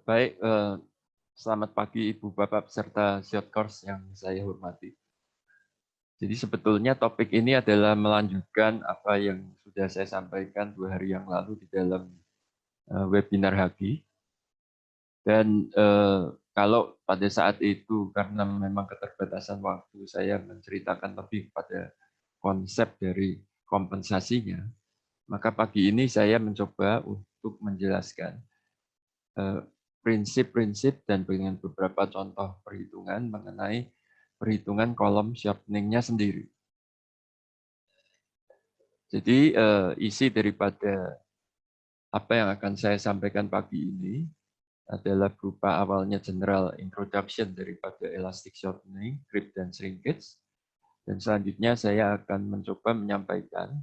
Baik, selamat pagi Ibu Bapak peserta short course yang saya hormati. Jadi sebetulnya topik ini adalah melanjutkan apa yang sudah saya sampaikan 2 hari yang lalu di dalam webinar HAGI. Dan kalau pada saat itu karena memang keterbatasan waktu saya menceritakan lebih pada konsep dari kompensasinya, maka pagi ini saya mencoba untuk menjelaskan prinsip-prinsip dan dengan beberapa contoh perhitungan mengenai perhitungan kolom shortening-nya sendiri. Jadi isi daripada apa yang akan saya sampaikan pagi ini adalah berupa awalnya general introduction daripada elastic shortening, creep, dan shrinkage. Dan selanjutnya saya akan mencoba menyampaikan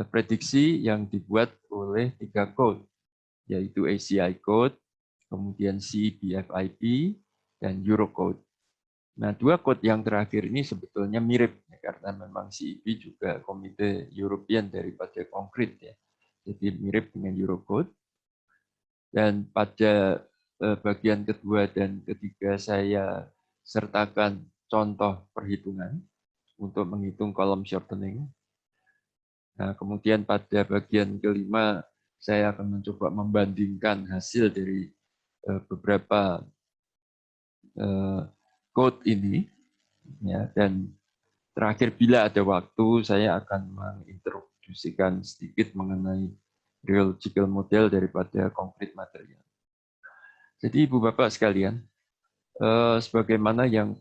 prediksi yang dibuat oleh 3 code, yaitu ACI code, kemudian CEBFIP, dan Eurocode. Nah, 2 code yang terakhir ini sebetulnya mirip, ya, karena memang CEB juga komite European daripada konkret, ya. Jadi mirip dengan Eurocode. Dan pada bagian kedua dan ketiga saya sertakan contoh perhitungan untuk menghitung kolom shortening. Nah, kemudian pada bagian kelima saya akan mencoba membandingkan hasil dari beberapa code ini, ya, dan terakhir bila ada waktu saya akan mengintroduksikan sedikit mengenai geological model daripada konkret material. Jadi Ibu Bapak sekalian, sebagaimana yang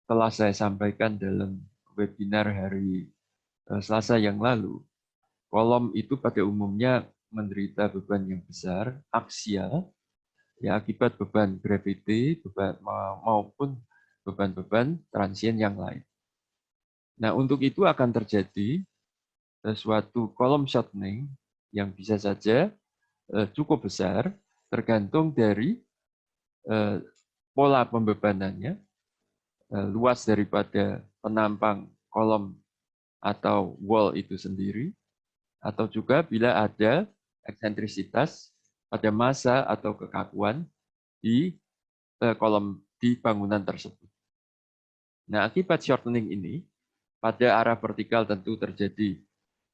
telah saya sampaikan dalam webinar hari Selasa yang lalu, kolom itu pada umumnya menderita beban yang besar, aksial, ya akibat beban gravity, maupun beban-beban transient yang lain. Nah, untuk itu akan terjadi suatu kolom shortening yang bisa saja cukup besar, tergantung dari pola pembebanannya, luas daripada penampang kolom atau wall itu sendiri, atau juga bila ada eksentrisitas pada massa atau kekakuan di kolom di bangunan tersebut. Nah, akibat shortening ini, pada arah vertikal tentu terjadi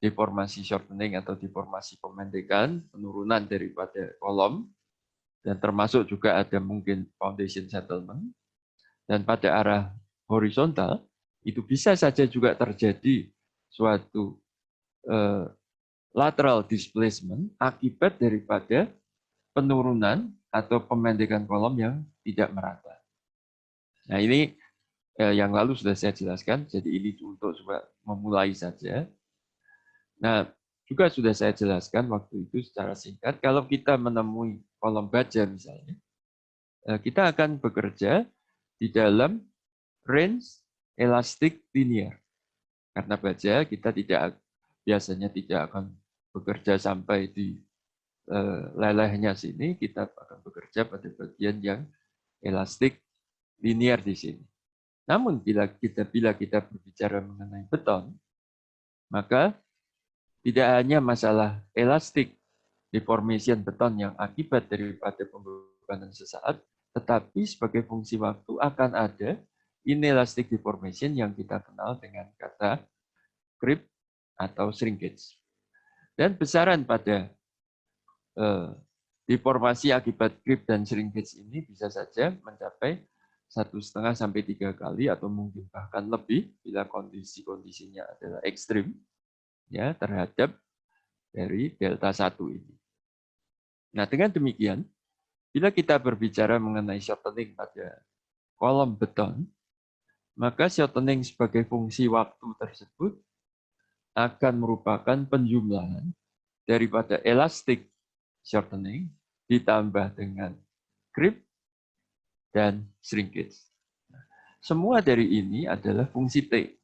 deformasi shortening atau deformasi pemendekan, penurunan daripada kolom, dan termasuk juga ada mungkin foundation settlement. Dan pada arah horizontal, itu bisa saja juga terjadi suatu lateral displacement akibat daripada penurunan atau pemendekan kolom yang tidak merata. Nah, ini yang lalu sudah saya jelaskan, jadi ini untuk coba memulai saja. Nah, juga sudah saya jelaskan waktu itu secara singkat, kalau kita menemui kolom baja misalnya, kita akan bekerja di dalam range elastik linear. Karena baja kita biasanya tidak akan bekerja sampai di lelehnya sini, kita akan bekerja pada bagian yang elastik linear di sini. Namun bila kita berbicara mengenai beton, maka tidak hanya masalah elastik deformation beton yang akibat daripada pembebanan sesaat, tetapi sebagai fungsi waktu akan ada inelastic deformation yang kita kenal dengan kata creep atau shrinkage. Dan besaran pada deformasi akibat creep dan shrinkage ini bisa saja mencapai 1,5 sampai 3 kali atau mungkin bahkan lebih bila kondisinya adalah ekstrim, ya, terhadap dari delta 1 ini. Nah, dengan demikian, bila kita berbicara mengenai shortening pada kolom beton, maka shortening sebagai fungsi waktu tersebut akan merupakan penjumlahan daripada elastic shortening ditambah dengan creep dan shrinkage. Semua dari ini adalah fungsi T.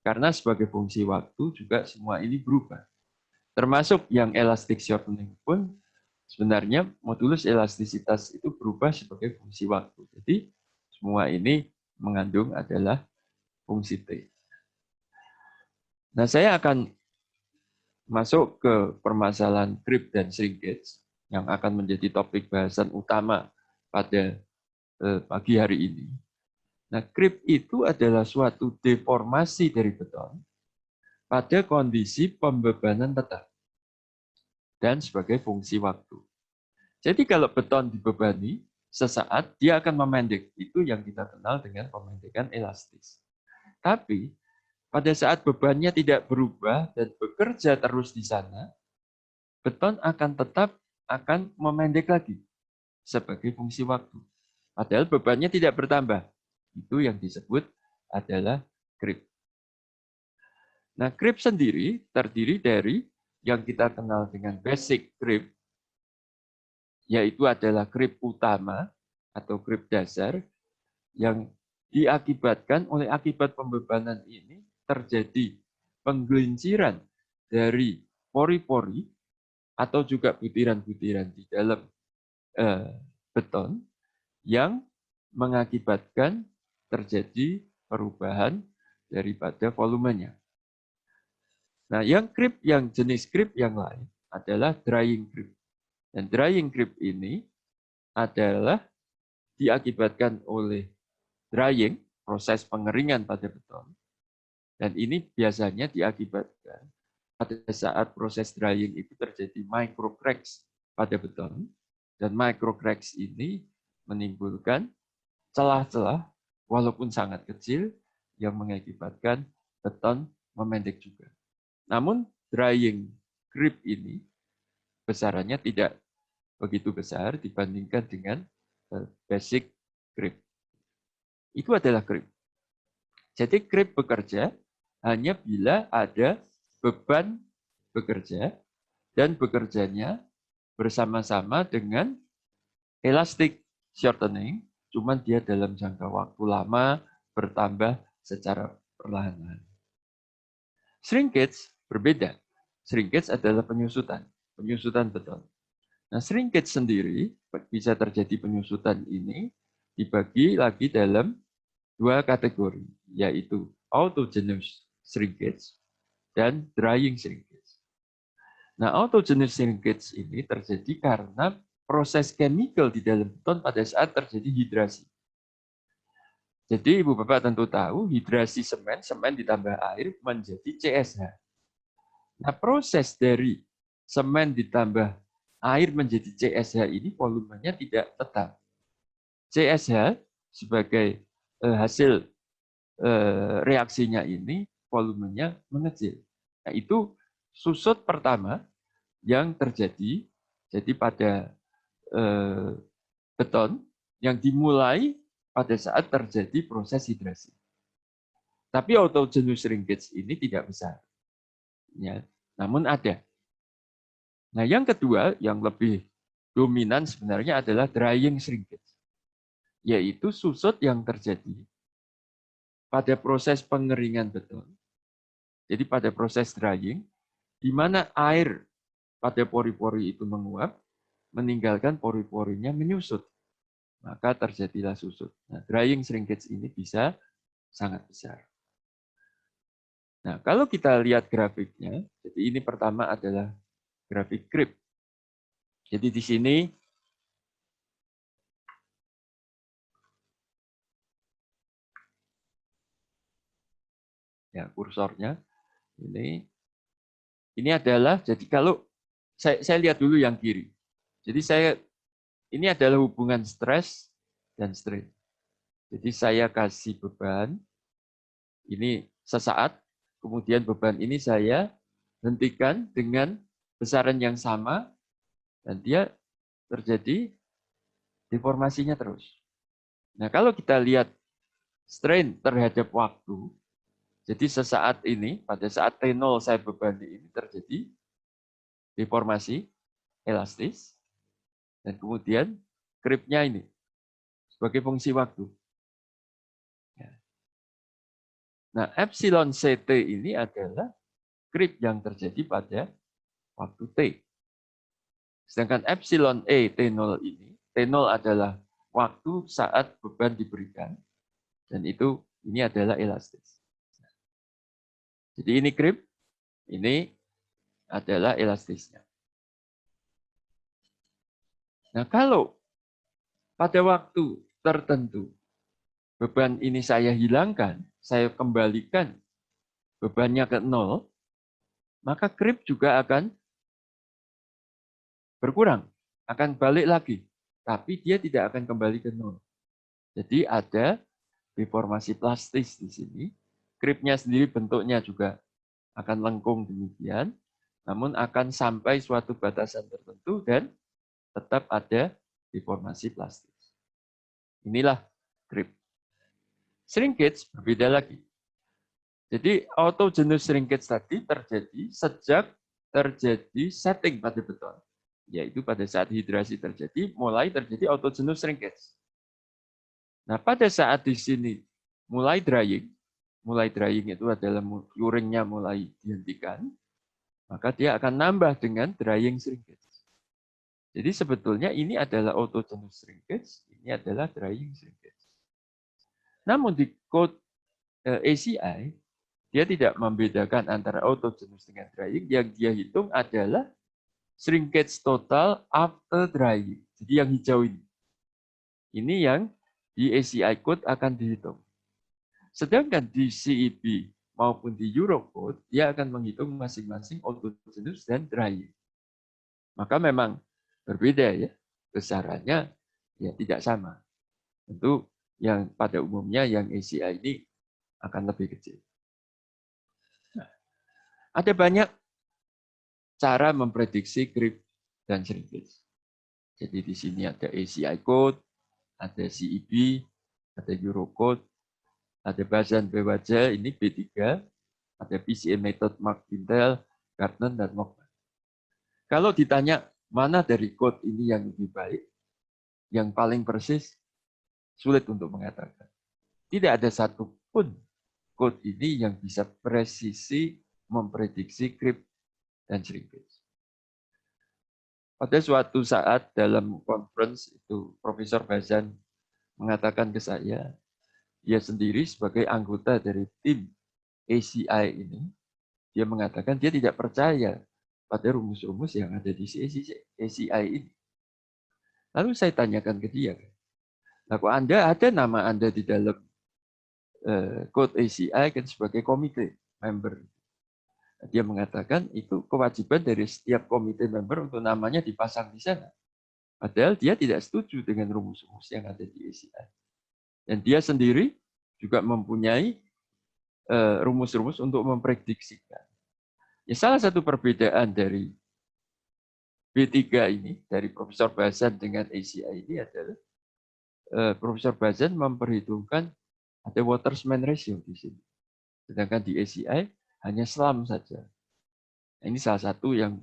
Karena sebagai fungsi waktu juga semua ini berubah. Termasuk yang elastic shortening pun sebenarnya modulus elastisitas itu berubah sebagai fungsi waktu. Jadi semua ini mengandung adalah fungsi T. Nah, saya akan masuk ke permasalahan creep dan shrinkage yang akan menjadi topik bahasan utama pada pagi hari ini. Nah, creep itu adalah suatu deformasi dari beton pada kondisi pembebanan tetap dan sebagai fungsi waktu. Jadi kalau beton dibebani, sesaat dia akan memendek. Itu yang kita kenal dengan pemendekan elastis. Tapi pada saat bebannya tidak berubah dan bekerja terus di sana, beton akan memendek lagi sebagai fungsi waktu. Padahal bebannya tidak bertambah. Itu yang disebut adalah creep. Nah, creep sendiri terdiri dari yang kita kenal dengan basic creep, yaitu adalah creep utama atau creep dasar yang diakibatkan oleh akibat pembebanan ini terjadi penggelinciran dari pori-pori atau juga butiran-butiran di dalam beton yang mengakibatkan terjadi perubahan daripada volumenya. Nah, yang jenis creep yang lain adalah drying creep. Dan drying creep ini adalah diakibatkan oleh drying, proses pengeringan pada beton. Dan ini biasanya diakibatkan pada saat proses drying itu terjadi micro cracks pada beton. Dan micro cracks ini menimbulkan celah-celah walaupun sangat kecil yang mengakibatkan beton memendek juga. Namun drying creep ini besarannya tidak begitu besar dibandingkan dengan basic creep. Itu adalah creep. Jadi creep bekerja hanya bila ada beban bekerja dan bekerjanya bersama-sama dengan elastic shortening, cuman dia dalam jangka waktu lama bertambah secara perlahan-lahan. Shrinkage berbeda. Shrinkage adalah penyusutan beton. Nah, shrinkage sendiri bisa terjadi penyusutan ini dibagi lagi dalam dua kategori, yaitu autogenous shrinkage dan drying shrinkage. Nah, autogenous shrinkage ini terjadi karena proses chemical di dalam beton pada saat terjadi hidrasi. Jadi Ibu Bapak tentu tahu hidrasi semen ditambah air menjadi CSH. Nah, proses dari semen ditambah air menjadi CSH ini volumenya tidak tetap. CSH sebagai hasil reaksinya ini volumenya mengecil. Nah, itu susut pertama yang terjadi. Jadi pada beton yang dimulai pada saat terjadi proses hidrasi. Tapi autogenous shrinkage ini tidak besar. Ya, namun ada. Nah, yang kedua, yang lebih dominan sebenarnya adalah drying shrinkage, yaitu susut yang terjadi pada proses pengeringan beton. Jadi pada proses drying, di mana air pada pori-pori itu menguap, meninggalkan pori-porinya menyusut. Maka terjadilah susut. Nah, drying shrinkage ini bisa sangat besar. Nah, kalau kita lihat grafiknya, jadi ini pertama adalah grafik creep. Jadi di sini ya kursornya ini adalah, jadi kalau saya lihat dulu yang kiri. Jadi ini adalah hubungan stres dan strain. Jadi saya kasih beban ini sesaat, kemudian beban ini saya hentikan dengan besaran yang sama dan dia terjadi deformasinya terus. Nah, kalau kita lihat strain terhadap waktu, jadi sesaat ini, pada saat T0 saya bebani ini terjadi deformasi elastis, dan kemudian creep-nya ini sebagai fungsi waktu. Nah, epsilon CT ini adalah creep yang terjadi pada waktu T. Sedangkan epsilon E T0 ini, T0 adalah waktu saat beban diberikan, dan ini adalah elastis. Jadi ini creep, ini adalah elastisnya. Nah, kalau pada waktu tertentu beban ini saya hilangkan, saya kembalikan bebannya ke 0, maka creep juga akan berkurang, akan balik lagi. Tapi dia tidak akan kembali ke 0. Jadi ada deformasi plastis di sini. Creepnya sendiri bentuknya juga akan lengkung demikian, namun akan sampai suatu batasan tertentu dan tetap ada deformasi plastis. Inilah creep. Shrinkage berbeda lagi. Jadi autogenous shrinkage tadi terjadi sejak terjadi setting pada beton. Yaitu pada saat hidrasi terjadi, mulai terjadi autogenous shrinkage. Nah, pada saat di sini mulai drying itu adalah curingnya mulai dihentikan, maka dia akan nambah dengan drying shrinkage. Jadi sebetulnya ini adalah autogenous shrinkage, ini adalah drying shrinkage. Namun di code ACI, dia tidak membedakan antara autogenous dengan drying. Yang dia hitung adalah shrinkage total after drying. Jadi yang hijau ini. Ini yang di ACI code akan dihitung. Sedangkan di CEB maupun di Eurocode, dia akan menghitung masing-masing autogenous dan drying. Maka memang berbeda ya, besarannya ya tidak sama. Tentu yang pada umumnya yang ACI ini akan lebih kecil. Nah, ada banyak cara memprediksi creep dan shrinkage. Jadi di sini ada ACI code, ada CEB, ada Eurocode, ada Bazan Bewaja, ini B3, ada PCA method Mark-Pintel, Gardner, dan Mockman. Kalau ditanya mana dari code ini yang lebih baik, yang paling persis, sulit untuk mengatakan. Tidak ada satupun code ini yang bisa presisi memprediksi creep dan shrinkage. Pada suatu saat dalam conference itu Profesor Bazan mengatakan ke saya, dia sendiri sebagai anggota dari tim ACI ini, dia mengatakan dia tidak percaya pada rumus-rumus yang ada di ACI ini. Lalu saya tanyakan ke dia, nah, kok Anda ada nama Anda di dalam code ACI kan sebagai komite member. Dia mengatakan itu kewajiban dari setiap komite member untuk namanya dipasang di sana. Padahal dia tidak setuju dengan rumus-rumus yang ada di ACI. Dan dia sendiri juga mempunyai rumus-rumus untuk memprediksikan. Ya, salah satu perbedaan dari B3 ini, dari Profesor Bazan dengan ACI ini adalah Profesor Bazan memperhitungkan ada Watersman ratio di sini. Sedangkan di ACI hanya SLAM saja. Nah, ini salah satu yang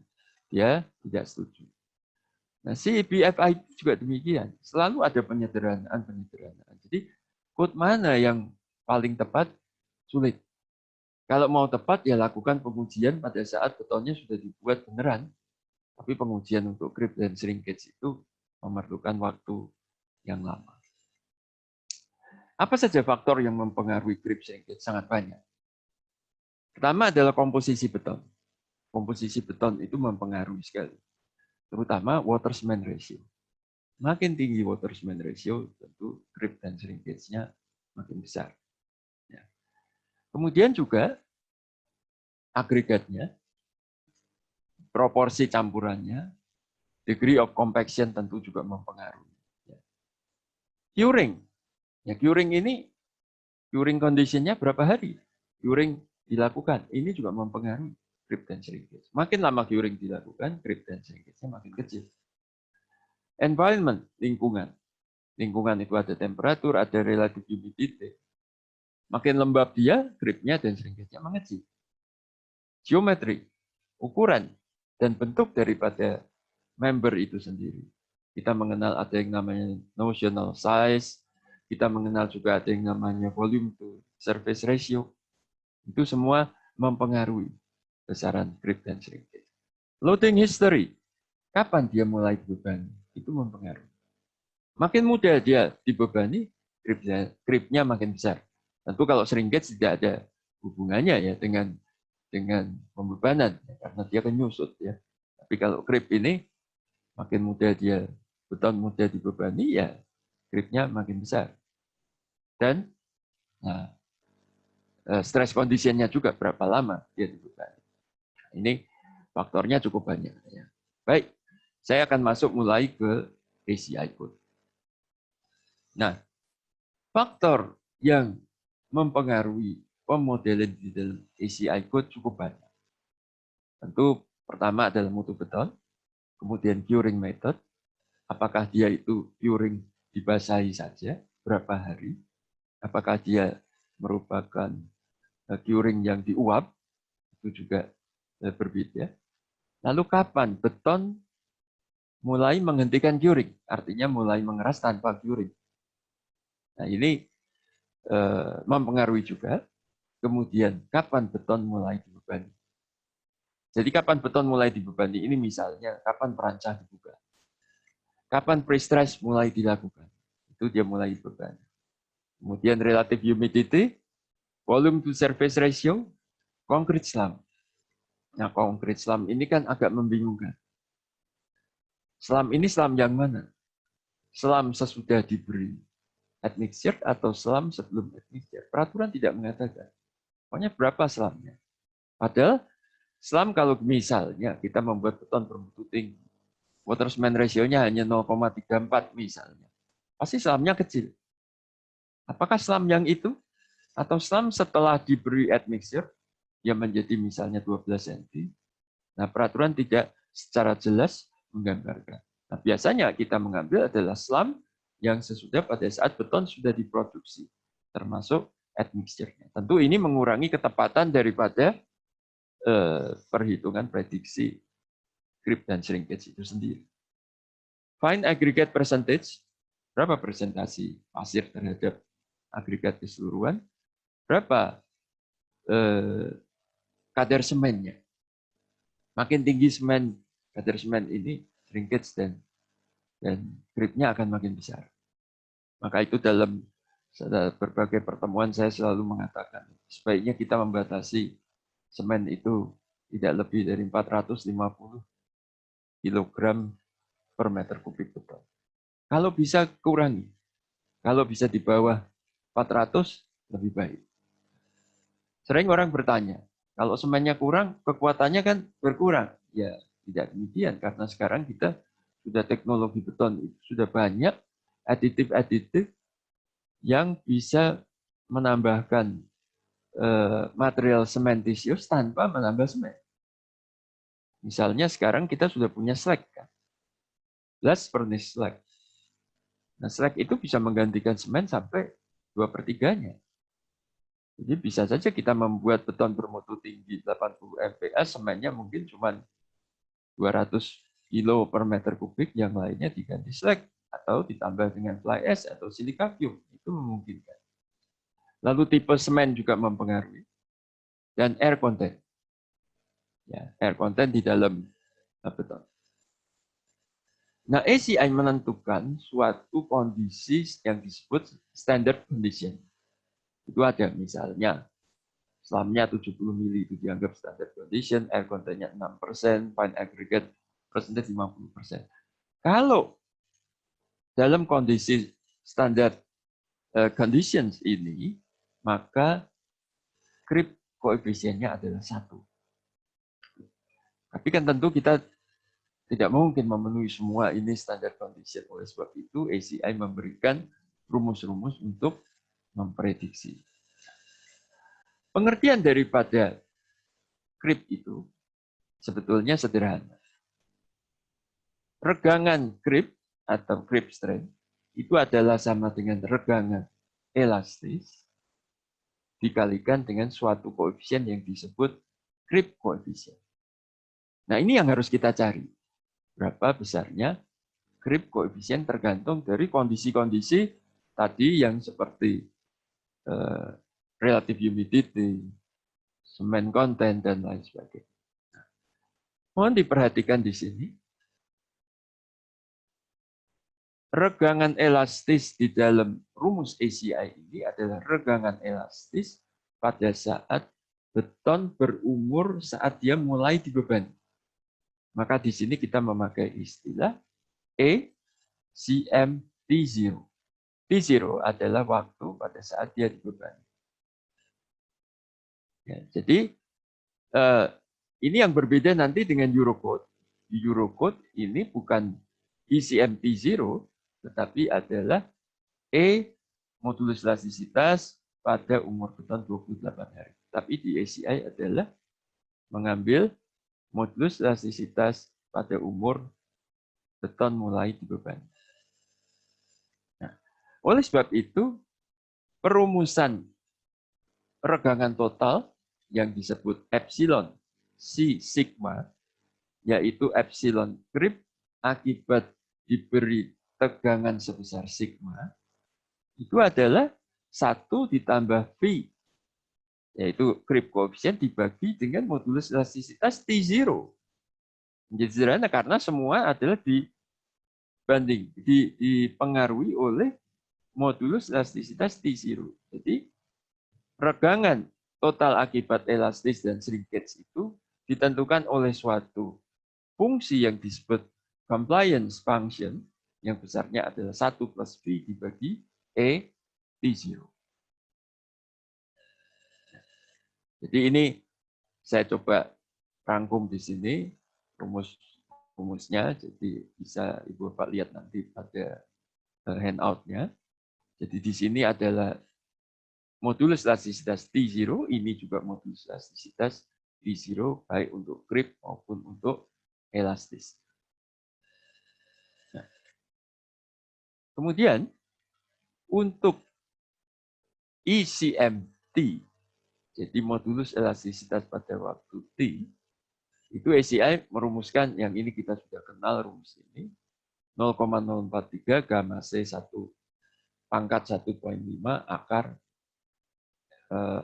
dia tidak setuju. Nah, CBFI juga demikian. Selalu ada penyederhanaan. Jadi, code mana yang paling tepat? Sulit. Kalau mau tepat, ya lakukan pengujian pada saat betonnya sudah dibuat beneran. Tapi pengujian untuk creep dan shrinkage itu memerlukan waktu yang lama. Apa saja faktor yang mempengaruhi creep shrinkage? Sangat banyak. Pertama adalah komposisi beton. Komposisi beton itu mempengaruhi sekali. Terutama Watersman ratio. Makin tinggi Watersman ratio, tentu creep dan shrinkage-nya makin besar. Ya. Kemudian juga agregatnya, proporsi campurannya, degree of compaction tentu juga mempengaruhi. Ya. Curing. Ya, curing ini, curing condition-nya berapa hari? Curing dilakukan. Ini juga mempengaruhi creep dan shrinkage. Makin lama curing dilakukan, creep dan shrinkage-nya makin kecil. Environment, lingkungan. Lingkungan itu ada temperatur, ada relative humidity. Makin lembab dia, creep-nya dan shrinkage-nya mengecil. Geometri, ukuran, dan bentuk daripada member itu sendiri. Kita mengenal ada yang namanya notional size, kita mengenal juga ada yang namanya volume to surface ratio. Itu semua mempengaruhi besaran creep dan shrinkage. Loading history, kapan dia mulai dibebani, itu mempengaruhi. Makin mudah dia dibebani, creep-nya makin besar. Tentu kalau shrinkage tidak ada hubungannya ya dengan pembebanan, karena dia kan nyusut ya. Tapi kalau creep ini makin mudah dia beton mudah dibebani ya Gripnya makin besar. Dan nah, stress conditionnya juga berapa lama dia dibebani. Ini faktornya cukup banyak. Ya. Baik, saya akan masuk mulai ke ACI code. Nah, faktor yang mempengaruhi pemodelan di dalam ACI code cukup banyak. Tentu pertama adalah mutu beton, kemudian curing method, apakah dia itu curing dibasahi saja, berapa hari, apakah dia merupakan curing yang diuap, itu juga berbeda. Lalu kapan beton mulai menghentikan curing, artinya mulai mengeras tanpa curing. Nah ini mempengaruhi juga. Kemudian kapan beton mulai dibebani. Jadi kapan beton mulai dibebani ini misalnya kapan perancah dibuka. Kapan pre-stress mulai dilakukan. Itu dia mulai dibebani. Kemudian relative humidity, volume to surface ratio, concrete slump. Nah concrete slump ini kan agak membingungkan. Slump ini slump yang mana? Slump sesudah diberi admixture atau slump sebelum admixture. Peraturan tidak mengatakan. Pokoknya berapa slumpnya. Padahal slump kalau misalnya kita membuat beton bermutu tinggi, water cement ratio-nya hanya 0,34 misalnya. Pasti slumpnya kecil. Apakah slump yang itu? Atau slump setelah diberi admixture, yang menjadi misalnya 12 cm. Nah peraturan tidak secara jelas menggambarkan. Nah biasanya kita mengambil adalah slump yang sesudah pada saat beton sudah diproduksi. Termasuk admixture-nya. Tentu ini mengurangi ketepatan daripada perhitungan prediksi creep dan shrinkage itu sendiri. Find aggregate percentage, berapa presentasi pasir terhadap agregat keseluruhan, berapa kadar semennya. Makin tinggi semen, kadar semen ini, shrinkage dan creepnya akan makin besar. Maka itu dalam berbagai pertemuan saya selalu mengatakan, sebaiknya kita membatasi semen itu tidak lebih dari 450 kg per meter kubik beton. Kalau bisa kurangi, kalau bisa di bawah 400 lebih baik. Sering orang bertanya, kalau semennya kurang, kekuatannya kan berkurang. Ya tidak demikian, karena sekarang kita sudah teknologi beton itu sudah banyak aditif-aditif yang bisa menambahkan material sementisius tanpa menambah semen. Misalnya sekarang kita sudah punya slag, kan? Blast furnace slag. Nah, slag itu bisa menggantikan semen sampai 2/3-nya. Jadi bisa saja kita membuat beton bermutu tinggi 80 MPa, semennya mungkin cuma 200 kilo per meter kubik, yang lainnya diganti slag atau ditambah dengan fly ash atau silika fume. Itu memungkinkan. Lalu tipe semen juga mempengaruhi. Dan air content. Ya, air content di dalam beton. Nah, ACI menentukan suatu kondisi yang disebut standard condition. Itu ada misalnya, selamnya 70 mili itu dianggap standard condition, air contentnya 6%, fine aggregate percentage 50%. Kalau dalam kondisi standard conditions ini, maka creep koefisiennya adalah 1. Tapi kan tentu kita tidak mungkin memenuhi semua ini standard condition. Oleh sebab itu, ACI memberikan rumus-rumus untuk memprediksi. Pengertian daripada creep itu sebetulnya sederhana. Regangan creep atau creep strength itu adalah sama dengan regangan elastis dikalikan dengan suatu koefisien yang disebut creep koefisien. Nah, ini yang harus kita cari. Berapa besarnya creep koefisien tergantung dari kondisi-kondisi tadi yang seperti relative humidity, semen content, dan lain sebagainya. Mohon diperhatikan di sini. Regangan elastis di dalam rumus ACI ini adalah regangan elastis pada saat beton berumur saat dia mulai dibebani. Maka di sini kita memakai istilah ECMT0. T0 adalah waktu pada saat dia dibebani. Ya, jadi ini yang berbeda nanti dengan Eurocode. Di Eurocode ini bukan ECM T0, tetapi adalah E modulus elastisitas pada umur beton 28 hari. Tapi di ACI adalah mengambil modulus elastisitas pada umur beton mulai dibebani. Nah, oleh sebab itu, perumusan regangan total yang disebut epsilon C sigma, yaitu epsilon creep akibat diberi tegangan sebesar sigma, itu adalah 1 ditambah V, yaitu creep koefisien dibagi dengan modulus elastisitas T0. Menjadi sederhana karena semua adalah dipengaruhi oleh modulus elastisitas T0. Jadi regangan total akibat elastis dan shrinkage itu ditentukan oleh suatu fungsi yang disebut compliance function yang besarnya adalah 1 plus V dibagi E T0. Jadi ini saya coba rangkum di sini rumusnya, jadi bisa Ibu Bapak lihat nanti pada handout-nya. Jadi di sini adalah modulus elastisitas T0, ini juga modulus elastisitas T0 baik untuk creep maupun untuk elastis. Nah, kemudian untuk ECMT, jadi modulus elastisitas pada waktu T, itu ACI merumuskan yang ini kita sudah kenal rumus ini, 0,043 gamma C1 pangkat 1,5 akar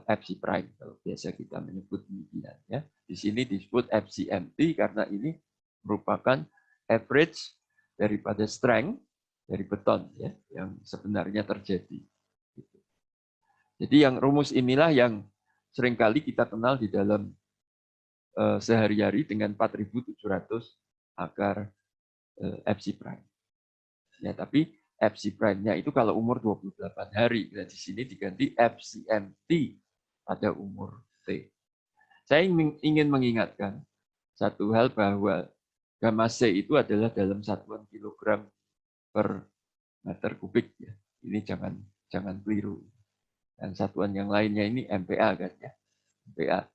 FC prime, kalau biasa kita menyebut demikian ya. Di sini disebut FCMT karena ini merupakan average daripada strength dari beton ya, yang sebenarnya terjadi. Jadi yang rumus inilah yang seringkali kita kenal di dalam sehari-hari dengan 4.700 akar FC prime. Ya, tapi FC prime-nya itu kalau umur 28 hari. Nah, di sini diganti FCMT pada umur T. Saya ingin mengingatkan satu hal bahwa gamma C itu adalah dalam satuan kilogram per meter kubik. Ya. Ini jangan keliru. Dan satuan yang lainnya ini MPa kan ya. MPa.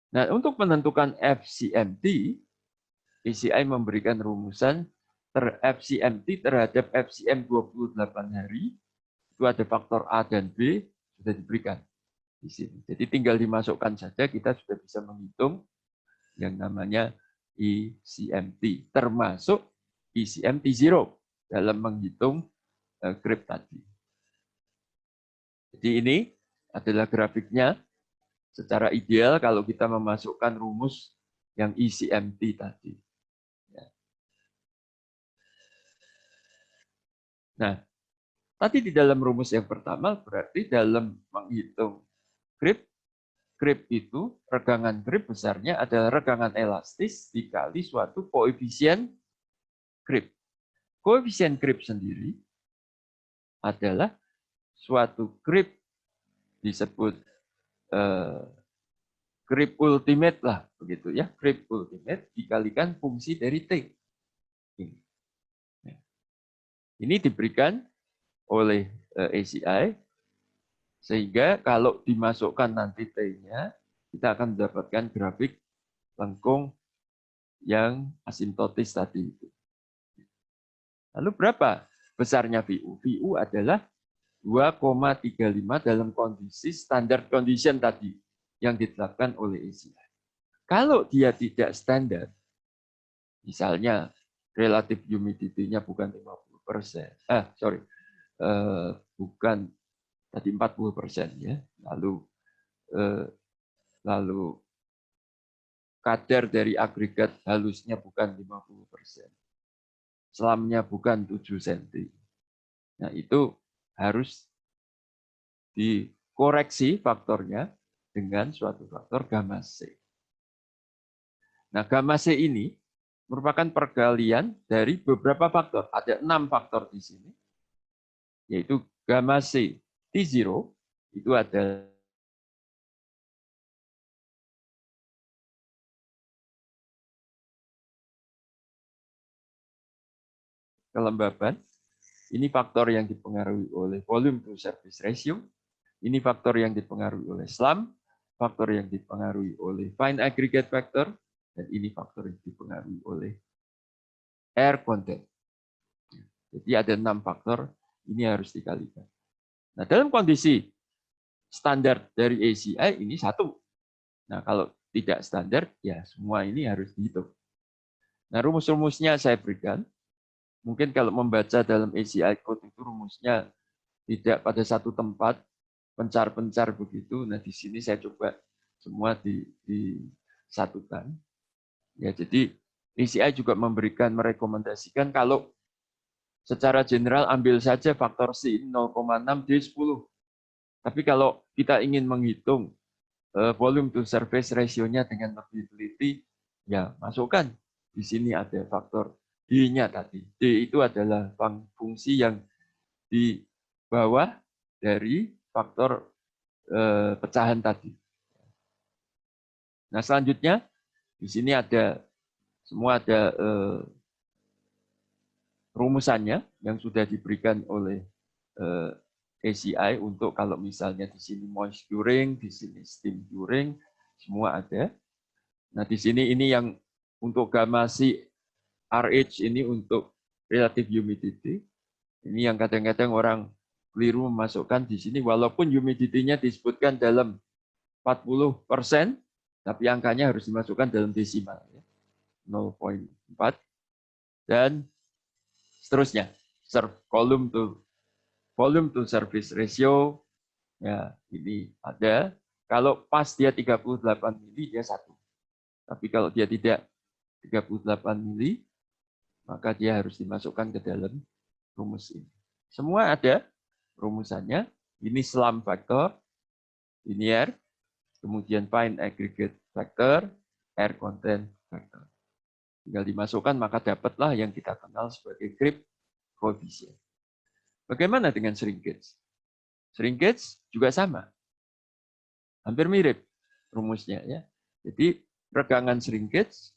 Nah, untuk menentukan FCMT, PCI memberikan rumusan FCMT terhadap FCM 28 hari, itu ada faktor A dan B, sudah diberikan di sini. Jadi tinggal dimasukkan saja, kita sudah bisa menghitung yang namanya ECMT, termasuk ECMT 0 dalam menghitung creep tadi. Jadi ini adalah grafiknya. Secara ideal kalau kita memasukkan rumus yang ECMT tadi. Nah, tadi di dalam rumus yang pertama berarti dalam menghitung creep itu, regangan creep besarnya adalah regangan elastis dikali suatu koefisien creep. Koefisien creep sendiri adalah suatu creep disebut creep ultimate lah, begitu ya. Creep ultimate dikalikan fungsi dari T. Ini diberikan oleh ACI, sehingga kalau dimasukkan nanti T-nya, kita akan mendapatkan grafik lengkung yang asimptotis tadi itu. Lalu berapa besarnya VU? VU adalah 2,35 dalam kondisi standar condition tadi yang ditetapkan oleh ACI. Kalau dia tidak standar, misalnya relative humidity-nya bukan 50%, bukan tadi 40% ya, lalu kadar dari agregat halusnya bukan 50%, selamnya bukan 7 cm. Nah, itu harus dikoreksi faktornya dengan suatu faktor gamma C. Nah, gamma C ini merupakan perkalian dari beberapa faktor. Ada 6 faktor di sini, yaitu gamma C T0 itu ada kelembaban. Ini faktor yang dipengaruhi oleh volume to surface ratio. Ini faktor yang dipengaruhi oleh SLAM, faktor yang dipengaruhi oleh fine aggregate factor, dan ini faktor yang dipengaruhi oleh air content. Jadi ada 6 faktor, ini harus dikalikan. Nah, dalam kondisi standar dari ACI ini 1. Nah, kalau tidak standar, ya semua ini harus dihitung. Nah, rumus-rumusnya saya berikan. Mungkin kalau membaca dalam ACI code itu rumusnya tidak pada satu tempat, pencar-pencar begitu. Nah, di sini saya coba semua disatukan. Ya, jadi ACI juga merekomendasikan kalau secara general ambil saja faktor C 0,6 D10. Tapi kalau kita ingin menghitung volume to surface ratio-nya dengan lebih teliti, ya masukkan. Di sini ada faktor D-nya tadi. D itu adalah fungsi yang di bawah dari faktor pecahan tadi. Nah, selanjutnya di sini ada semua ada rumusannya yang sudah diberikan oleh ACI untuk kalau misalnya di sini moist curing, di sini steam curing, semua ada. Nah, di sini ini yang untuk gamma C RH ini untuk relative humidity. Ini yang kadang-kadang orang keliru memasukkan di sini, walaupun humidity-nya disebutkan dalam 40%, tapi angkanya harus dimasukkan dalam desimal. 0,4. Dan seterusnya. Volume to surface ratio, ya ini ada. Kalau pas dia 38 mili, dia 1. Tapi kalau dia tidak 38 mili, maka dia harus dimasukkan ke dalam rumus ini. Semua ada rumusannya. Ini SLAM factor, ini air, kemudian fine aggregate factor, air content factor. Tinggal dimasukkan, maka dapatlah yang kita kenal sebagai creep coefficient. Bagaimana dengan shrinkage? Shrinkage juga sama. Hampir mirip rumusnya, ya. Jadi regangan shrinkage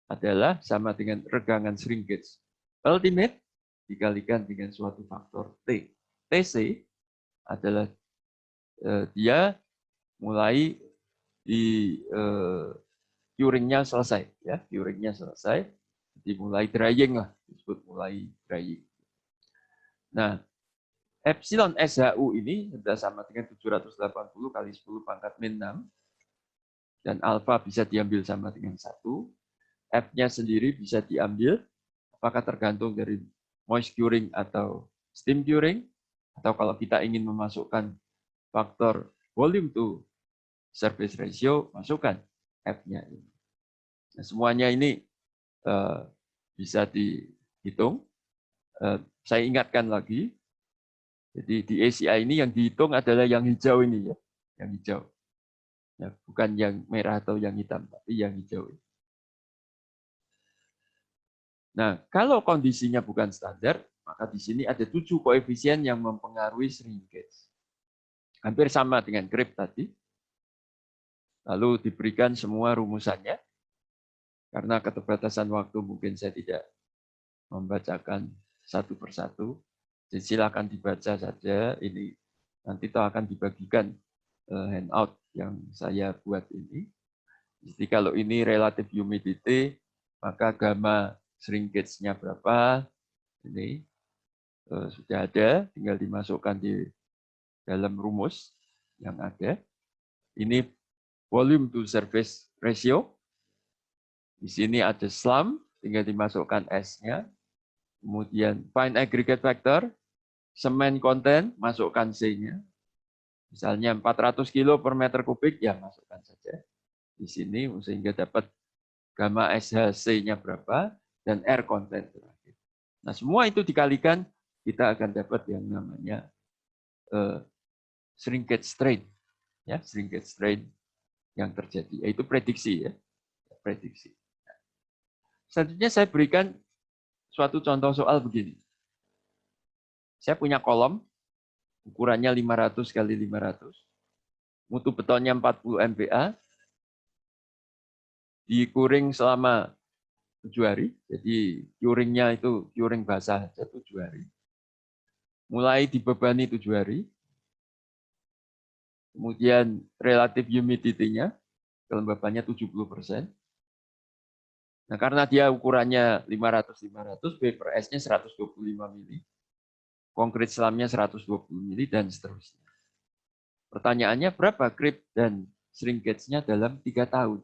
adalah sama dengan regangan shrinkage ultimate dikalikan dengan suatu faktor T. TC adalah dia mulai di curingnya selesai, ya, curingnya selesai, jadi mulai drying lah, disebut mulai drying. Nah, epsilon SHU ini sudah sama dengan 780 kali 10 pangkat min 6, dan alfa bisa diambil sama dengan 1. F-nya sendiri bisa diambil, apakah tergantung dari moist curing atau steam curing, atau kalau kita ingin memasukkan faktor volume to surface ratio, masukkan F-nya. Nah, semuanya ini bisa dihitung. Saya ingatkan lagi, jadi di ACI ini yang dihitung adalah yang hijau ini, ya, yang hijau. Ya, bukan yang merah atau yang hitam, tapi yang hijau. Nah, kalau kondisinya bukan standar, maka di sini ada 7 koefisien yang mempengaruhi shrinkage. Hampir sama dengan creep tadi. Lalu diberikan semua rumusannya. Karena keterbatasan waktu mungkin saya tidak membacakan satu persatu. Jadi silakan dibaca saja. Ini nanti toh akan dibagikan handout yang saya buat ini. Jadi kalau ini relative humidity, maka gamma shrinkage-nya berapa? Ini sudah ada, tinggal dimasukkan di dalam rumus yang ada. Ini volume to surface ratio. Di sini ada SLAM, tinggal dimasukkan S-nya. Kemudian fine aggregate factor, semen content, masukkan C-nya. Misalnya 400 kilo per meter kubik, ya masukkan saja di sini sehingga dapat gamma SHC-nya berapa dan air content terakhir. Nah, semua itu dikalikan, kita akan dapat yang namanya shrinkage strain, ya, shrinkage strain yang terjadi, yaitu prediksi, ya, prediksi. Selanjutnya saya berikan suatu contoh soal begini. Saya punya kolom, ukurannya 500 kali 500, mutu betonnya 40 MPa, dikuring selama 7 hari, jadi curingnya itu curing basah saja 7 hari. Mulai dibebani 7 hari, kemudian relatif humidity-nya, kelembabannya 70%. Nah, karena dia ukurannya 500-500, B per S-nya 125 mili, konkrit selamnya 120 mili, dan seterusnya. Pertanyaannya, berapa creep dan shrinkage-nya dalam 3 tahun?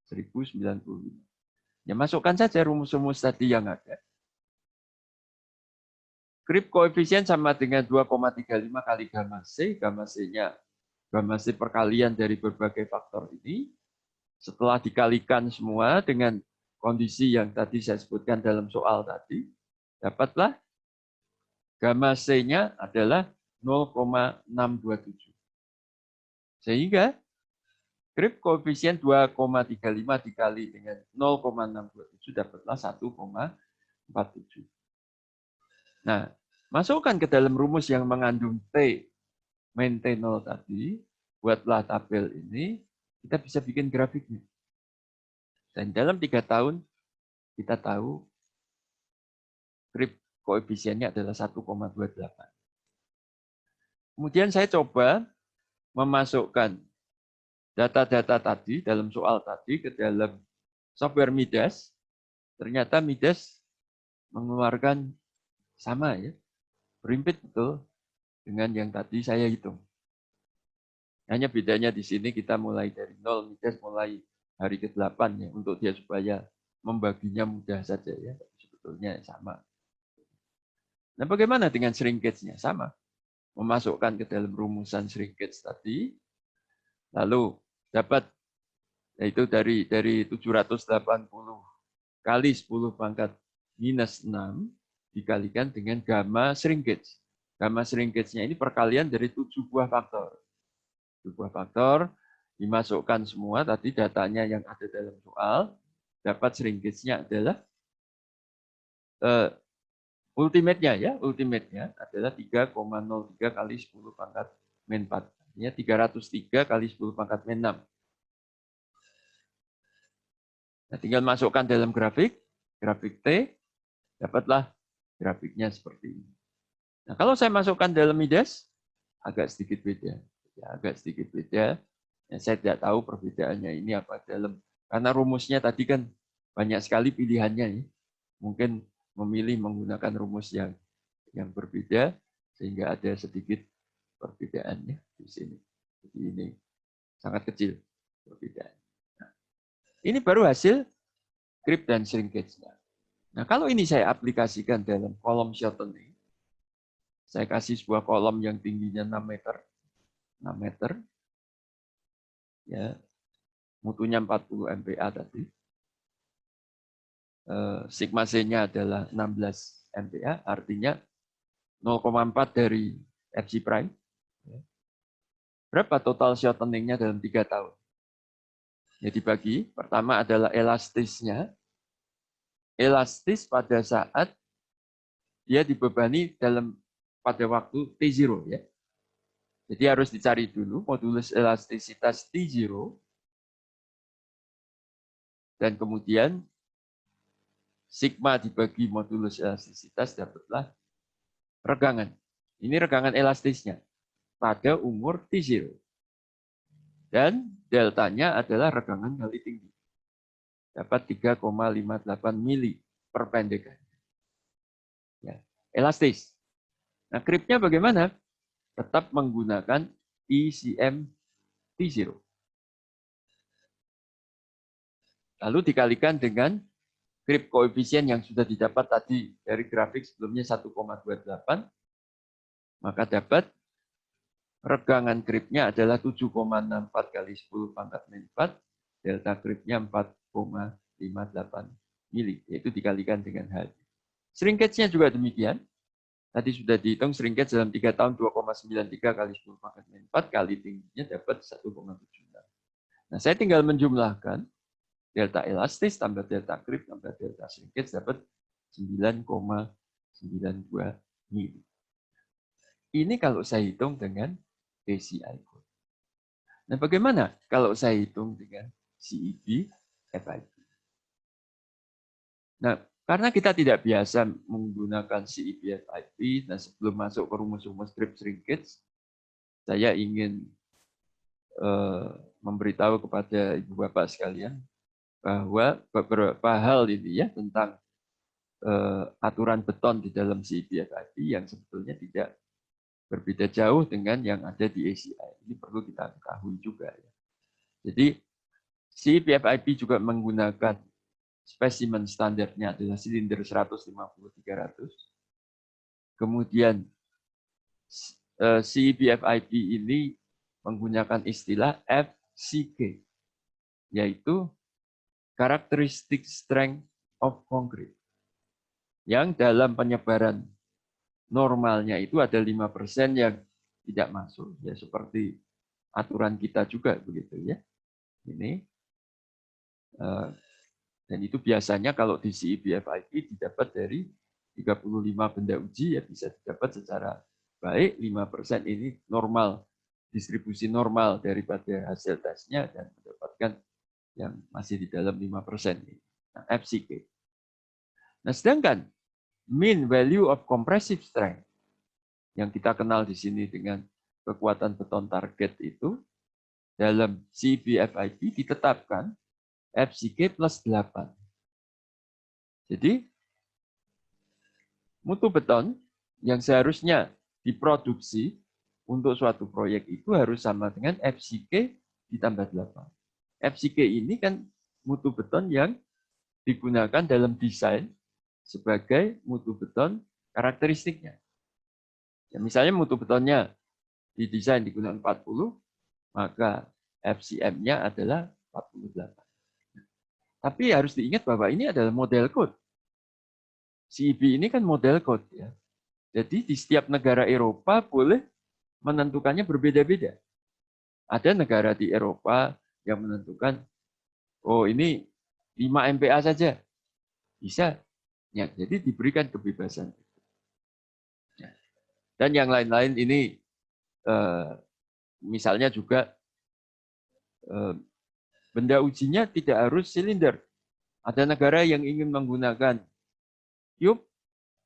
1095. Ya, masukkan saja rumus-rumus tadi yang ada. Creep koefisien sama dengan 2,35 kali gamma C. Gamma C-nya gamma C perkalian dari berbagai faktor ini. Setelah dikalikan semua dengan kondisi yang tadi saya sebutkan dalam soal tadi, dapatlah gamma C-nya adalah 0,627. Sehingga creep koefisien 2,35 dikali dengan 0,627 dapatlah 1,47. Nah, masukkan ke dalam rumus yang mengandung T min T0 tadi, buatlah tabel ini, kita bisa bikin grafiknya. Dan dalam 3 tahun, kita tahu creep koefisiennya adalah 1,28. Kemudian saya coba memasukkan data-data tadi dalam soal tadi ke dalam software Midas. Ternyata Midas mengeluarkan sama ya, berimpit betul dengan yang tadi saya hitung. Hanya bedanya di sini kita mulai dari 0, Midas mulai hari ke-8 ya, untuk dia supaya membaginya mudah saja ya, tapi sebetulnya sama. Nah, bagaimana dengan shrinkage-nya? Sama. Memasukkan ke dalam rumusan shrinkage tadi, lalu dapat yaitu dari 780 kali 10 pangkat minus 6 dikalikan dengan gamma shrinkage. Gamma shrinkage-nya ini perkalian dari 7 buah faktor. 7 buah faktor dimasukkan semua, tadi datanya yang ada dalam soal, dapat shrinkage-nya adalah ultimate-nya ya, ultimate-nya adalah 3,03 kali 10 pangkat min 4. Artinya 303 kali 10 pangkat min 6. Nah, tinggal masukkan dalam grafik T, dapatlah grafiknya seperti ini. Nah, kalau saya masukkan dalam Midas, agak sedikit beda. Ya, agak sedikit beda. Ya, saya tidak tahu perbedaannya ini apa dalam, karena rumusnya tadi kan banyak sekali pilihannya. Ya. Mungkin memilih menggunakan rumus yang berbeda, sehingga ada sedikit perbedaannya di sini. Jadi ini sangat kecil perbedaan. Nah, ini baru hasil creep dan shrinkage-nya. Nah, kalau ini saya aplikasikan dalam kolom shortening, saya kasih sebuah kolom yang tingginya 6 meter, ya, mutunya 40 MPa tadi. Sigma C-nya adalah 16 MPa, artinya 0,4 dari FC prime. Berapa total shortening-nya dalam 3 tahun? Ya, dibagi. Pertama adalah elastisnya. Elastis pada saat dia dibebani pada waktu T0 ya. Jadi harus dicari dulu modulus elastisitas T0 dan kemudian sigma dibagi modulus elastisitas dapatlah regangan. Ini regangan elastisnya pada umur T0. Dan deltanya adalah regangan kali tinggi. Dapat 3,58 mili perpendekan. Ya, elastis. Nah, creep-nya bagaimana? Tetap menggunakan ECM T0. Lalu dikalikan dengan creep koefisien yang sudah didapat tadi dari grafik sebelumnya 1,28, maka dapat regangan creep-nya adalah 7,64 kali 10 pangkat min 4, delta creep-nya 4,58 mili, yaitu dikalikan dengan H. Shrinkage-nya juga demikian. Tadi sudah dihitung shrinkage dalam 3 tahun 2,93 kali 10 pangkat min 4 kali tingginya dapat 1,76. Nah, saya tinggal menjumlahkan delta elastis tambah delta creep tambah delta shrinkage dapat 9,92 mili. Ini kalau saya hitung dengan ACI code. Nah, bagaimana kalau saya hitung dengan CEB FIP? Nah, karena kita tidak biasa menggunakan CEB FIP, dan sebelum masuk ke rumus-rumus creep shrinkage, saya ingin memberitahu kepada Ibu Bapak sekalian bahwa beberapa hal ini ya tentang aturan beton di dalam CEB FIP yang sebetulnya tidak berbeda jauh dengan yang ada di ACI. Ini perlu kita ketahui juga ya. Jadi CEB FIP juga menggunakan spesimen standarnya adalah silinder 150-300. Kemudian CEB FIP ini menggunakan istilah FCK, yaitu Characteristic Strength of Concrete, yang dalam penyebaran normalnya itu ada 5% yang tidak masuk, ya seperti aturan kita juga begitu ya. Ini dan itu biasanya kalau di CEB FIP didapat dari 35 benda uji ya bisa didapat secara baik, 5% ini normal, distribusi normal daripada hasil tesnya dan mendapatkan yang masih di dalam 5% ini. Nah, FCK. Nah, sedangkan mean value of compressive strength yang kita kenal di sini dengan kekuatan beton target itu dalam CEB FIP ditetapkan FCK plus 8. Jadi mutu beton yang seharusnya diproduksi untuk suatu proyek itu harus sama dengan FCK ditambah 8. FCK ini kan mutu beton yang digunakan dalam desain sebagai mutu beton karakteristiknya. Ya, misalnya mutu betonnya didesain digunakan 40, maka FCM-nya adalah 48. Tapi harus diingat bahwa ini adalah model code. CEB ini kan model code ya. Jadi di setiap negara Eropa boleh menentukannya berbeda-beda. Ada negara di Eropa yang menentukan, oh ini 5 MPa saja. Bisa. Ya, jadi diberikan kebebasan. Dan yang lain-lain ini misalnya juga benda ujinya tidak harus silinder. Ada negara yang ingin menggunakan cube,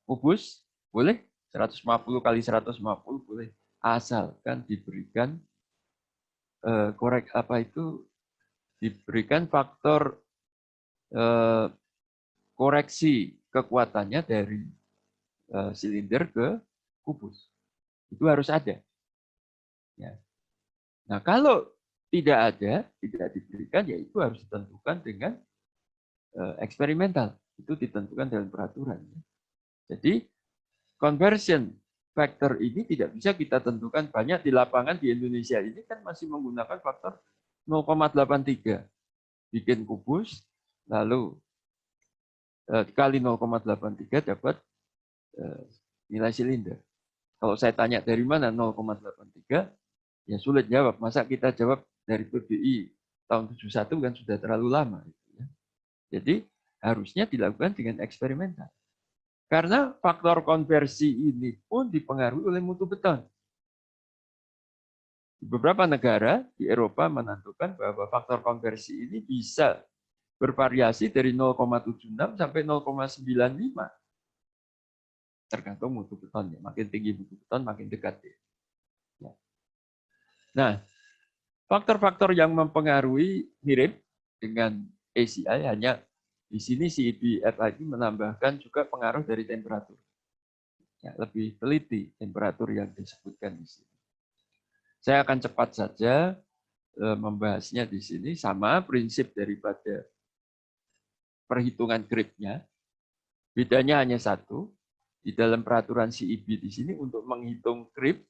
kubus, boleh 150 kali 150 boleh, asalkan diberikan diberikan faktor koreksi kekuatannya dari silinder ke kubus. Itu harus ada. Ya. Nah, kalau tidak ada, tidak diberikan, ya itu harus ditentukan dengan eksperimental. Itu ditentukan dalam peraturan. Jadi, conversion factor ini tidak bisa kita tentukan banyak di lapangan di Indonesia ini kan masih menggunakan faktor 0,83. Bikin kubus, lalu kali 0,83 dapat nilai silinder. Kalau saya tanya dari mana 0,83, ya sulit jawab. Masa kita jawab dari PBI tahun 71 kan sudah terlalu lama. Jadi harusnya dilakukan dengan eksperimental. Karena faktor konversi ini pun dipengaruhi oleh mutu beton. Di beberapa negara di Eropa menentukan bahwa faktor konversi ini bisa bervariasi dari 0,76 sampai 0,95. Tergantung mutu betonnya. Makin tinggi mutu beton, makin dekat. Ya. Nah, faktor-faktor yang mempengaruhi mirip dengan ACI hanya di sini CEB FIP menambahkan juga pengaruh dari temperatur. Ya, lebih teliti temperatur yang disebutkan di sini. Saya akan cepat saja membahasnya di sini. Sama prinsip daripada perhitungan creep-nya. Bedanya hanya satu. Di dalam peraturan CEB di sini untuk menghitung creep,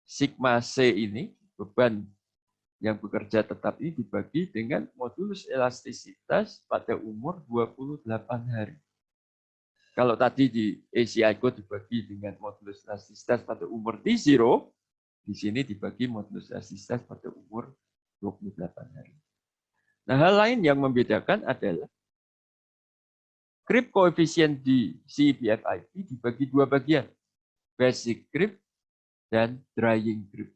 sigma C ini, beban yang bekerja tetap ini dibagi dengan modulus elastisitas pada umur 28 hari. Kalau tadi di ACI code dibagi dengan modulus elastisitas pada umur T0, di sini dibagi modulus elastisitas pada umur 28 hari. Nah, hal lain yang membedakan adalah creep koefisien di CEP-FIP dibagi dua bagian, basic creep dan drying creep.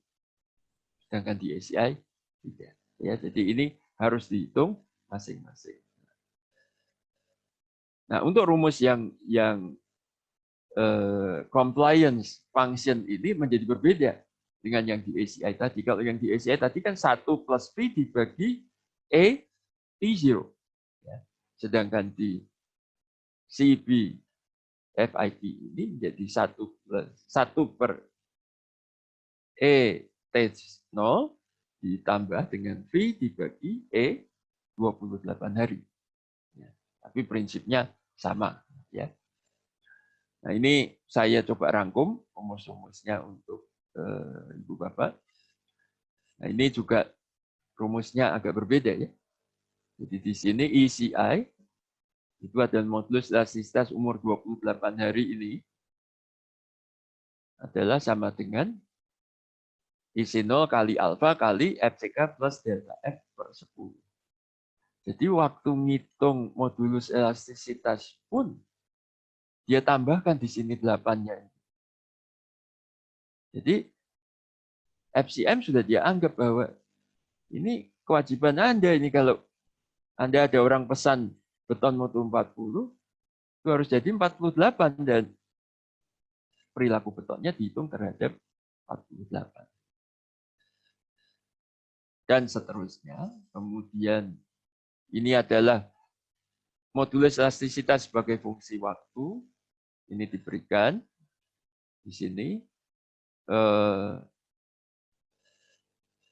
Sedangkan di ACI tidak. Ya, jadi ini harus dihitung masing-masing. Nah, untuk rumus yang compliance function ini menjadi berbeda dengan yang di ACI tadi. Kalau yang di ACI tadi kan 1 plus P dibagi E T0. Ya. Sedangkan di CB FIP ini menjadi 1 per E T0 ditambah dengan V dibagi E 28 hari. Ya. Tapi prinsipnya sama. Ya. Nah, ini saya coba rangkum rumus-rumusnya untuk Ibu Bapak. Nah, ini juga rumusnya agak berbeda ya. Jadi di sini ECI itu adalah modulus elastisitas umur 28 hari ini adalah sama dengan IC0 kali alfa kali FCK plus delta F per 10. Jadi waktu ngitung modulus elastisitas pun dia tambahkan di sini 8-nya. Jadi FCM sudah dia anggap bahwa ini kewajiban Anda ini kalau Anda ada orang pesan beton mutu 40, itu harus jadi 48 dan perilaku betonnya dihitung terhadap 48. Dan seterusnya, kemudian ini adalah modulus elastisitas sebagai fungsi waktu, ini diberikan di sini.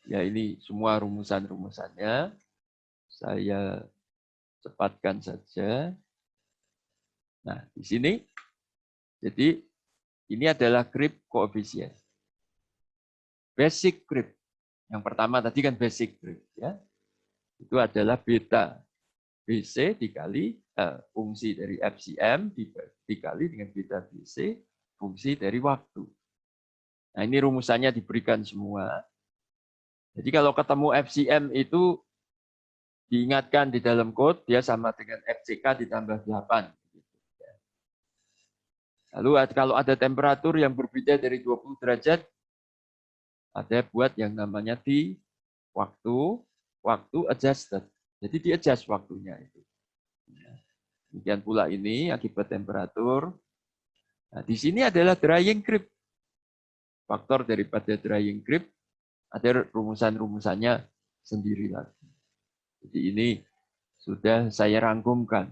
Ya ini semua rumusan-rumusannya, saya cepatkan saja. Nah, di sini, jadi ini adalah creep koefisien. Basic creep. Yang pertama tadi kan basic creep. Ya. Itu adalah beta BC dikali fungsi dari FCM dikali dengan beta BC fungsi dari waktu. Nah, ini rumusannya diberikan semua. Jadi kalau ketemu FCM itu diingatkan di dalam code, dia sama dengan FCK ditambah 8. Lalu kalau ada temperatur yang berbeda dari 20 derajat, ada buat yang namanya T waktu adjusted. Jadi di adjust waktunya itu. Demikian pula ini akibat temperatur. Nah, di sini adalah drying creep. Faktor daripada drying creep ada rumusan-rumusannya sendiri lagi. Jadi ini sudah saya rangkumkan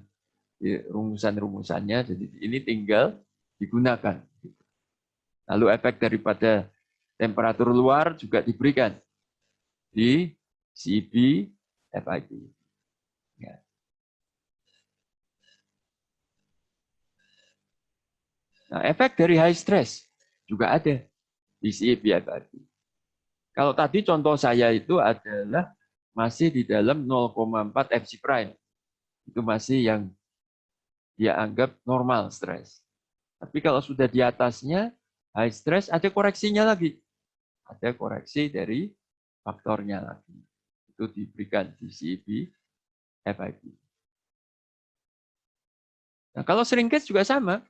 rumusan-rumusannya. Jadi ini tinggal digunakan. Lalu efek daripada temperatur luar juga diberikan di CB FIP. Ya. Nah, efek dari high stress juga ada di CB FIP. Kalau tadi contoh saya itu adalah masih di dalam 0,4 FC prime. Itu masih yang dia anggap normal stress. Tapi kalau sudah di atasnya high stress ada koreksinya lagi. Ada koreksi dari faktornya lagi. Itu diberikan di CB FIP. Nah, kalau shrinkage juga sama.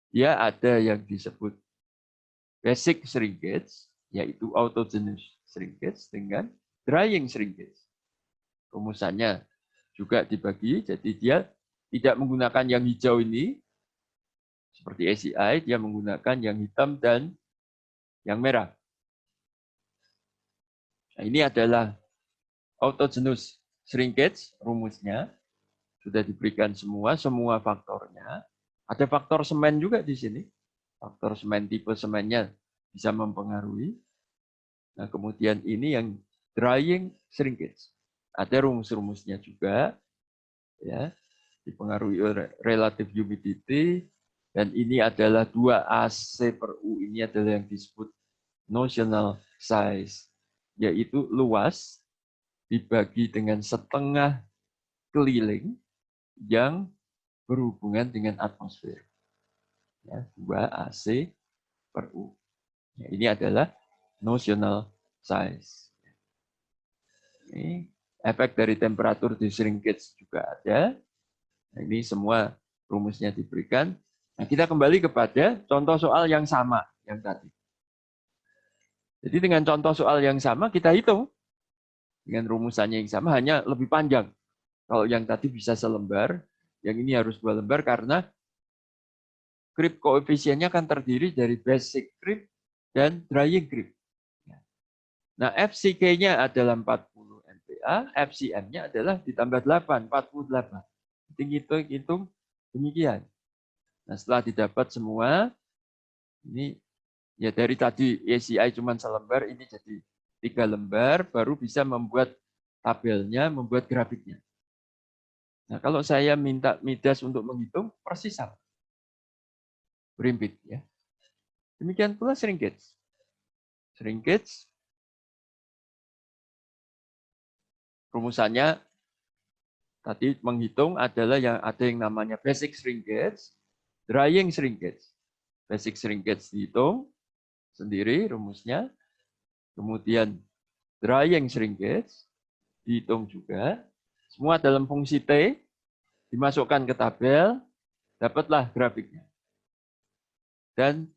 Dia ada yang disebut basic shrinkage, yaitu autogenous shrinkage dengan drying shrinkage. Rumusannya juga dibagi, jadi dia tidak menggunakan yang hijau ini, seperti ACI, dia menggunakan yang hitam dan yang merah. Nah, ini adalah autogenous shrinkage, rumusnya. Sudah diberikan semua faktornya. Ada faktor semen juga di sini. Faktor semen, tipe semennya bisa mempengaruhi. Nah, kemudian ini yang drying shrinkage. Ada rumus-rumusnya juga. Ya, dipengaruhi oleh relative humidity. Dan ini adalah 2AC per U. Ini adalah yang disebut notional size. Yaitu luas dibagi dengan setengah keliling yang berhubungan dengan atmosfer. Ya, 2AC per U. Ya, ini adalah notional size. Ini efek dari temperatur di shrinkage juga ada. Nah, ini semua rumusnya diberikan. Nah, kita kembali kepada contoh soal yang sama yang tadi. Jadi dengan contoh soal yang sama kita hitung. Dengan rumusannya yang sama, hanya lebih panjang. Kalau yang tadi bisa selembar, yang ini harus 2 lembar karena creep koefisiennya akan terdiri dari basic creep dan drying creep. Nah, FCK-nya adalah 40 MPa, FCM-nya adalah ditambah 8, 48. Hitung demikian. Nah, setelah didapat semua, ini ya dari tadi ACI cuma selembar, ini jadi 3 lembar, baru bisa membuat tabelnya, membuat grafiknya. Nah, kalau saya minta Midas untuk menghitung, persis sama. Berimpit, ya. Demikian pula shrinkage. Shrinkage, rumusannya tadi menghitung adalah ada yang namanya basic shrinkage, drying shrinkage. Basic shrinkage dihitung sendiri rumusnya, kemudian drying shrinkage dihitung juga, semua dalam fungsi T, dimasukkan ke tabel, dapatlah grafiknya. Dan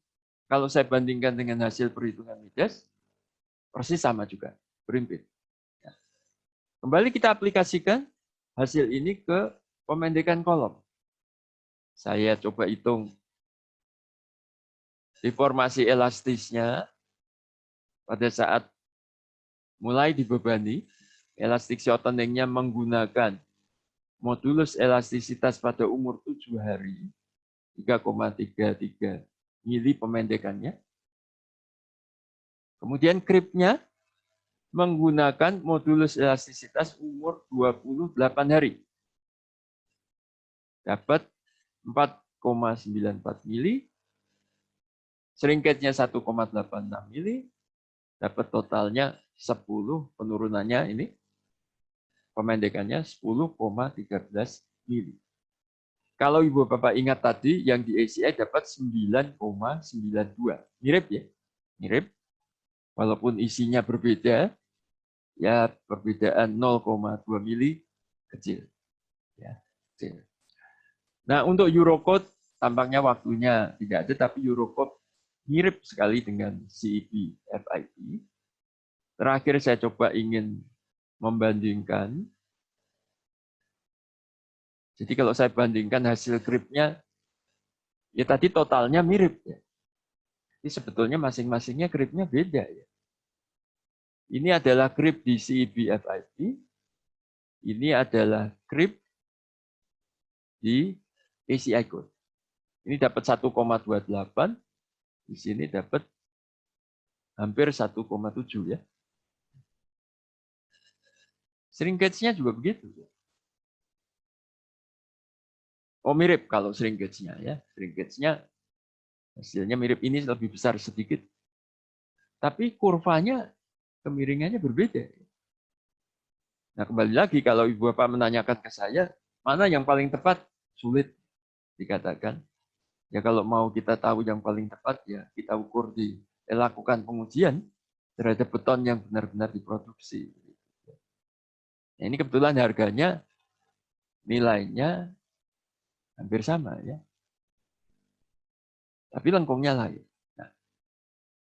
kalau saya bandingkan dengan hasil perhitungan Midas, persis sama juga, berimpit. Kembali kita aplikasikan hasil ini ke pemendekan kolom. Saya coba hitung deformasi elastisnya pada saat mulai dibebani, elastic shortening-nya menggunakan modulus elastisitas pada umur 7 hari, 3,33 mili pemendekannya. Kemudian creep-nya menggunakan modulus elastisitas umur 28 hari. Dapat 4,94 mili, shrinkage-nya 1,86 mili, dapat totalnya 10, penurunannya ini, pemendekannya 10,13 mili. Kalau Ibu Bapak ingat tadi, yang di ACI dapat 9,92. Mirip ya? Mirip. Walaupun isinya berbeda, ya perbedaan 0,2 mili kecil. Ya, kecil. Nah, untuk Eurocode, tampaknya waktunya tidak ada, tapi Eurocode mirip sekali dengan CEP FIP. Terakhir saya coba ingin membandingkan. Jadi kalau saya bandingkan hasil creep-nya, ya tadi totalnya mirip. Ya. Jadi sebetulnya masing-masingnya creep-nya beda. Ya. Ini adalah creep di CEP FIP. Ini adalah creep di ACI Code. Ini dapat 1,28. Di sini dapat hampir 1,7 ya. Shrinkage-nya juga begitu. Oh mirip kalau shrinkage-nya ya. Shrinkage-nya hasilnya mirip, ini lebih besar sedikit. Tapi kurvanya kemiringannya berbeda. Nah kembali lagi kalau Ibu Bapak menanyakan ke saya, mana yang paling tepat? Sulit dikatakan. Ya kalau mau kita tahu yang paling tepat ya kita ukur lakukan pengujian terhadap beton yang benar-benar diproduksi. Nah, ini kebetulan harganya nilainya hampir sama ya. Tapi lengkungnya lain. Nah,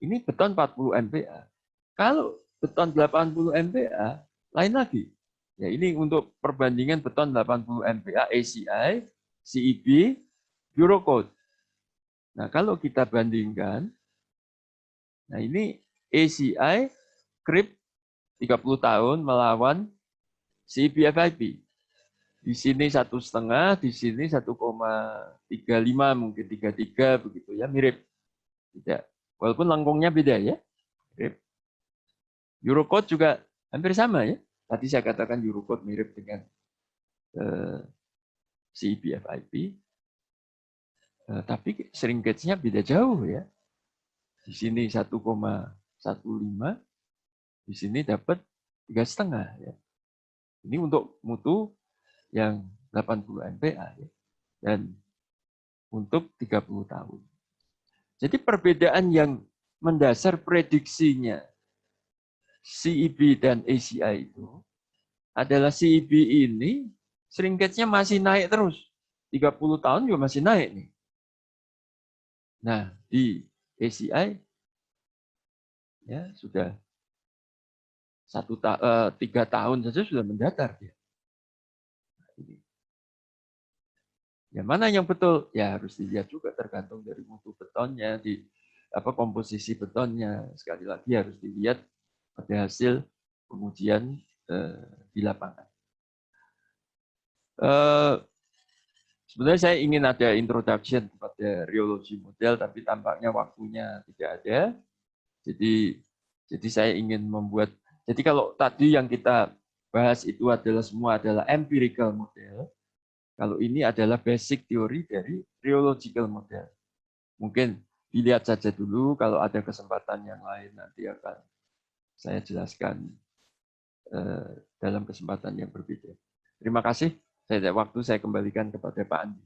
ini beton 40 MPa. Kalau beton 80 MPa lain lagi. Ya ini untuk perbandingan beton 80 MPa ACI, CEB, Eurocode. Nah, kalau kita bandingkan, nah ini ACI creep 30 tahun melawan CEB FIP. Di sini 1,5, di sini 1,35, mungkin 33 begitu ya, mirip. Tidak. Walaupun lengkungnya beda ya. Mirip. Eurocode juga hampir sama ya. Tadi saya katakan Eurocode mirip dengan CEB FIP. Tapi shrinkage-nya beda jauh ya. Di sini 1,15, di sini dapat 3,5 ya. Ini untuk mutu yang 80 MPa ya. Dan untuk 30 tahun. Jadi perbedaan yang mendasar prediksinya CEB dan ACI itu adalah CEB ini shrinkage-nya masih naik terus. 30 tahun juga masih naik nih. Nah, di ACI ya sudah 3 tahun saja sudah mendatar dia. Ini. Ya mana yang betul? Ya harus dilihat juga tergantung dari mutu betonnya, di komposisi betonnya. Sekali lagi harus dilihat pada hasil pengujian di lapangan. Sebenarnya saya ingin ada introduction kepada rheology model, tapi tampaknya waktunya tidak ada. Jadi saya ingin membuat. Jadi kalau tadi yang kita bahas itu semua adalah empirical model. Kalau ini adalah basic teori dari rheological model. Mungkin dilihat saja dulu, kalau ada kesempatan yang lain nanti akan saya jelaskan dalam kesempatan yang berbeda. Terima kasih. Waktu saya kembalikan kepada Pak Andi.